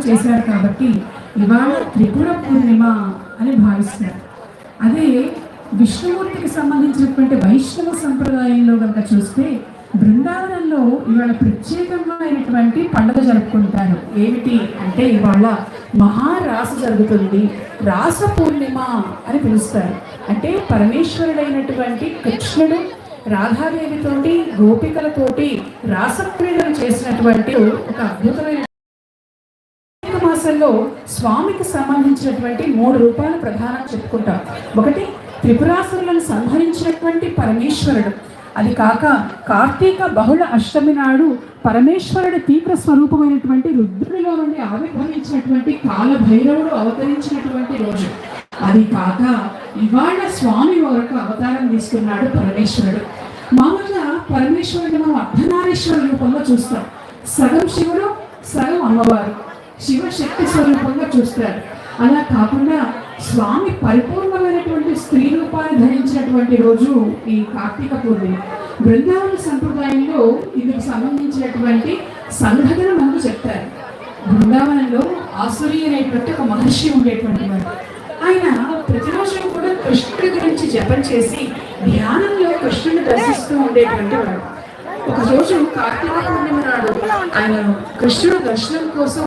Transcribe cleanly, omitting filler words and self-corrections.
చేశారు కాబట్టి ఇవాళ త్రిపుర పూర్ణిమ అని భావిస్తారు. అదే విష్ణుమూర్తికి సంబంధించినటువంటి వైష్ణవ సంప్రదాయంలో కనుక చూస్తే బృందావనంలో ఇవాళ ప్రత్యేకమైనటువంటి పండుగ జరుపుకుంటారు. ఏమిటి అంటే ఇవాళ మహారాస జరుగుతుంది, రాస పూర్ణిమ అని అంటే పరమేశ్వరుడైనటువంటి కృష్ణుడు రాధాదేవితోటి గోపికలతోటి రాసక్రీడలు చేసినటువంటి ఒక అద్భుతమైన మాసంలో స్వామికి సంబంధించినటువంటి 3 రూపాయలు ప్రధానంగా చెప్పుకుంటాం. ఒకటి త్రిపురాసురులను సంహరించినటువంటి పరమేశ్వరుడు, అది కాక కార్తీక బహుళ అష్టమి నాడు పరమేశ్వరుడి తీవ్ర స్వరూపమైనటువంటి రుద్రుడిలో నుండి ఆవిర్భవించినటువంటి కాలభైరవుడు అవతరించినటువంటి రోజు, అది కాక ఇవాళ స్వామి వరకు అవతారం తీసుకున్నాడు పరమేశ్వరుడు. మామూలుగా పరమేశ్వరుడు మనం అర్ధనారీశ్వర రూపంలో చూస్తాం, సగం శివుడు సగం అమ్మవారు, శివశక్తి స్వరూపంగా చూస్తారు. అలా కాకుండా స్వామి పరిపూర్ణమైనటువంటి స్త్రీ రూపాన్ని ధరించినటువంటి రోజు ఈ కార్తీక పూర్ణిమ. బృందావన సంప్రదాయంలో ఇందుకు సంబంధించినటువంటి సంఘటన మనకు చెప్తారు. బృందావనంలో ఆసురి అనేటువంటి ఒక మహర్షి ఉండేటువంటి వాడు. ఆయన ప్రతిరోజు కూడా కృష్ణుడి గురించి జపం చేసి ధ్యానంలో కృష్ణుడిని దర్శిస్తూ ఉండేటువంటి వాడు. ఒకరోజు కార్తీక పూర్ణిమ నాడు ఆయన కృష్ణుడు దర్శనం కోసం